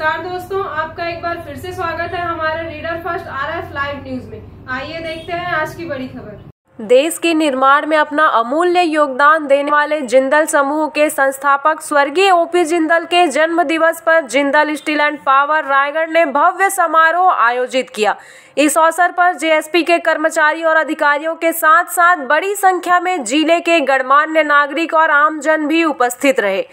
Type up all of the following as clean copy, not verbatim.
नमस्कार दोस्तों, आपका एक बार फिर से स्वागत है हमारे reader first RF live news में। आइए देखते हैं आज की बड़ी खबर। देश के निर्माण में अपना अमूल्य योगदान देने वाले जिंदल समूह के संस्थापक स्वर्गीय ओपी जिंदल के जन्म दिवस पर Jindal steel and power Raigarh ने भव्य समारोह आयोजित किया। इस अवसर पर जेएसपी के कर्मचारी और अधिकारियों के साथ साथ बड़ी संख्या में जिले के गणमान्य नागरिक और आमजन भी उपस्थित रहे।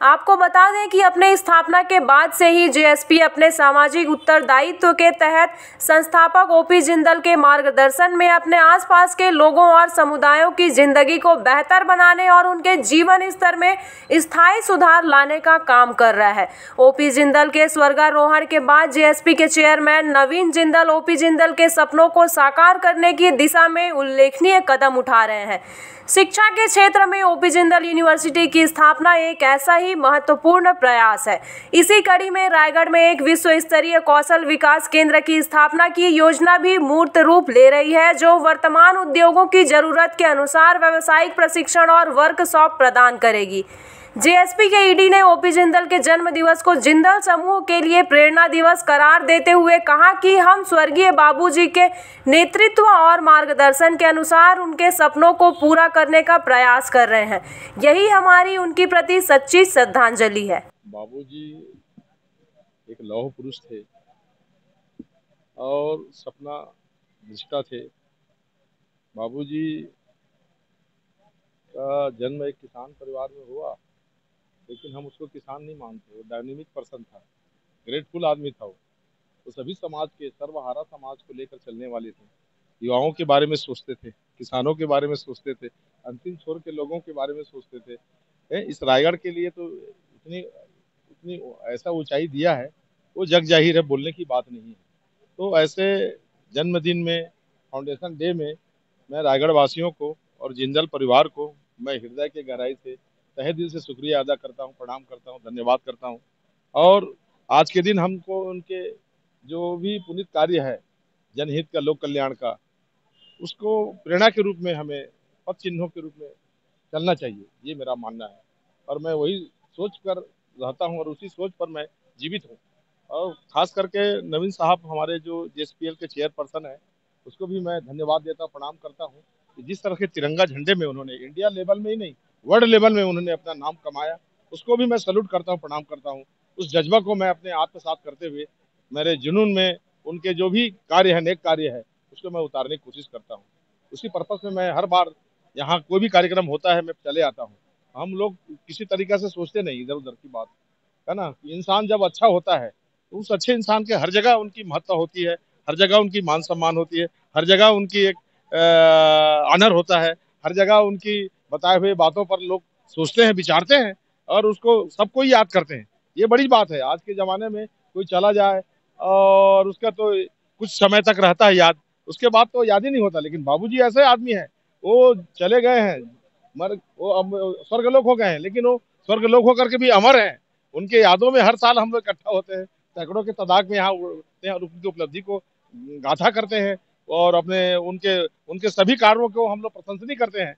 आपको बता दें कि अपने स्थापना के बाद से ही जेएसपी अपने सामाजिक उत्तरदायित्व के तहत संस्थापक ओपी जिंदल के मार्गदर्शन में अपने आसपास के लोगों और समुदायों की जिंदगी को बेहतर बनाने और उनके जीवन स्तर में स्थायी सुधार लाने का काम कर रहा है। ओपी जिंदल के स्वर्गारोहण के बाद जेएसपी के चेयरमैन नवीन जिंदल ओपी जिंदल के सपनों को साकार करने की दिशा में उल्लेखनीय कदम उठा रहे हैं। शिक्षा के क्षेत्र में ओपी जिंदल यूनिवर्सिटी की स्थापना एक ऐसा ही महत्वपूर्ण प्रयास है। इसी कड़ी में रायगढ़ में एक विश्व स्तरीय कौशल विकास केंद्र की स्थापना की योजना भी मूर्त रूप ले रही है, जो वर्तमान उद्योगों की जरूरत के अनुसार व्यावसायिक प्रशिक्षण और वर्कशॉप प्रदान करेगी। जेएसपी के ईडी ने ओपी जिंदल के जन्म दिवस को जिंदल समूह के लिए प्रेरणा दिवस करार देते हुए कहा कि हम स्वर्गीय बाबूजी के नेतृत्व और मार्गदर्शन के अनुसार उनके सपनों को पूरा करने का प्रयास कर रहे हैं। यही हमारी उनके प्रति सच्ची श्रद्धांजलि है। बाबूजी एक लौह पुरुष थे और सपना दृष्टा थे। बाबूजी का जन्म एक किसान परिवार में हुआ, लेकिन हम उसको किसान नहीं मानते। वो डायनेमिक पर्सन था, ग्रेटफुल आदमी था। वो सभी समाज के, सर्वहारा समाज को लेकर चलने वाले थे। युवाओं के बारे में सोचते थे, किसानों के बारे में सोचते थे, अंतिम छोर के लोगों के बारे में सोचते थे। इस रायगढ़ के लिए तो इतनी इतनी ऐसा ऊंचाई दिया है, वो जग जाहिर है, बोलने की बात नहीं है। तो ऐसे जन्मदिन में, फाउंडेशन डे में, मैं रायगढ़ वासियों को और जिंदल परिवार को मैं हृदय के गहराई से, तहे दिल से शुक्रिया अदा करता हूँ, प्रणाम करता हूँ, धन्यवाद करता हूँ। और आज के दिन हमको उनके जो भी पुनीत कार्य है जनहित का, लोक कल्याण का, उसको प्रेरणा के रूप में, हमें पथ चिन्हों के रूप में चलना चाहिए, ये मेरा मानना है। और मैं वही सोच कर रहता हूँ और उसी सोच पर मैं जीवित हूँ। और खास करके नवीन साहब, हमारे जो जेएसपीएल के चेयरपर्सन है, उसको भी मैं धन्यवाद देता, प्रणाम करता हूँ। जिस तरह के तिरंगा झंडे में उन्होंने इंडिया लेवल में ही नहीं, वर्ल्ड लेवल में उन्होंने अपना नाम कमाया, उसको भी मैं सैल्यूट करता हूँ, प्रणाम करता हूँ। उस जज्बा को मैं अपने आत्मसात करते हुए, मेरे जुनून में उनके जो भी कार्य है, नेक कार्य है, उसको मैं उतारने की कोशिश करता हूँ। उसी पर्पस में मैं हर बार यहाँ कोई भी कार्यक्रम होता है, मैं चले आता हूँ। हम लोग किसी तरीके से सोचते नहीं इधर उधर की बात, है ना। इंसान जब अच्छा होता है तो उस अच्छे इंसान के हर जगह उनकी महत्ता होती है, हर जगह उनकी मान सम्मान होती है, हर जगह उनकी एक ऑनर होता है, हर जगह उनकी बताए हुए बातों पर लोग सोचते हैं, विचारते हैं और उसको सबको याद करते हैं। ये बड़ी बात है। आज के ज़माने में कोई चला जाए और उसका तो कुछ समय तक रहता है याद, उसके बाद तो याद ही नहीं होता। लेकिन बाबूजी ऐसे आदमी हैं, वो चले गए हैं, वो अब स्वर्गलोक हो गए हैं, लेकिन वो स्वर्गलोक होकर के भी अमर हैं। उनके यादों में हर साल हम लोग इकट्ठा होते हैं, सैकड़ों के तादाद में यहाँ उड़ते हैं और उनकी उपलब्धि को गाथा करते हैं और अपने उनके सभी कार्यों को हम लोग प्रशंसनीय करते हैं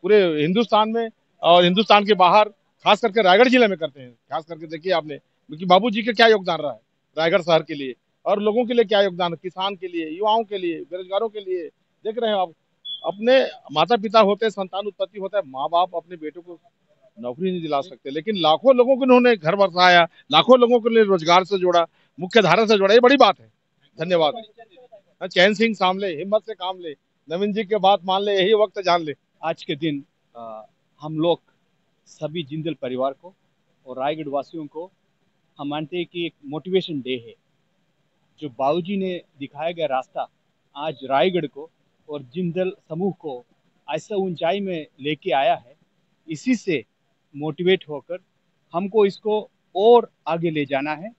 पूरे हिंदुस्तान में और हिंदुस्तान के बाहर, खास करके रायगढ़ जिले में करते हैं। खास करके देखिए आपने, क्योंकि बाबूजी का क्या योगदान रहा है रायगढ़ शहर के लिए और लोगों के लिए, क्या योगदान, किसान के लिए, युवाओं के लिए, बेरोजगारों के लिए। देख रहे हैं आप, अपने माता पिता होते हैं, संतान उत्पत्ति होता है, माँ बाप अपने बेटों को नौकरी नहीं दिला सकते, लेकिन लाखों लोगों को उन्होंने घर बसाया, लाखों लोगों के लिए रोजगार से जोड़ा, मुख्य धारा से जोड़ा। ये बड़ी बात है। धन्यवाद। चैन सिंह सामले, हिम्मत से काम ले, नवीन जी के बात मान ले, यही वक्त जान ले। आज के दिन हम लोग सभी जिंदल परिवार को और रायगढ़ वासियों को हम मानते हैं कि एक मोटिवेशन डे है। जो बाबूजी ने दिखाया गया रास्ता आज रायगढ़ को और जिंदल समूह को ऐसा ऊंचाई में लेके आया है, इसी से मोटिवेट होकर हमको इसको और आगे ले जाना है।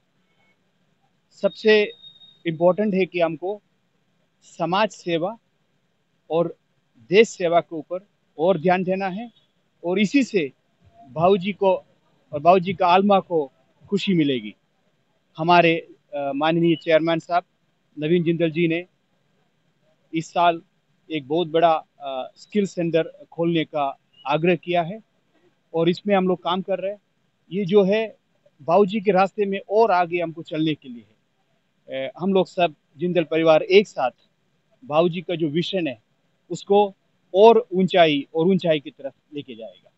सबसे इम्पोर्टेंट है कि हमको समाज सेवा और देश सेवा के ऊपर और ध्यान देना है और इसी से बाबूजी को और बाबूजी का आत्मा को खुशी मिलेगी। हमारे माननीय चेयरमैन साहब नवीन जिंदल जी ने इस साल एक बहुत बड़ा स्किल सेंटर खोलने का आग्रह किया है और इसमें हम लोग काम कर रहे हैं। ये जो है बाबूजी के रास्ते में और आगे हमको चलने के लिए है। हम लोग सब जिंदल परिवार एक साथ बाबूजी का जो विजन है उसको और ऊंचाई की तरफ लेके जाएगा।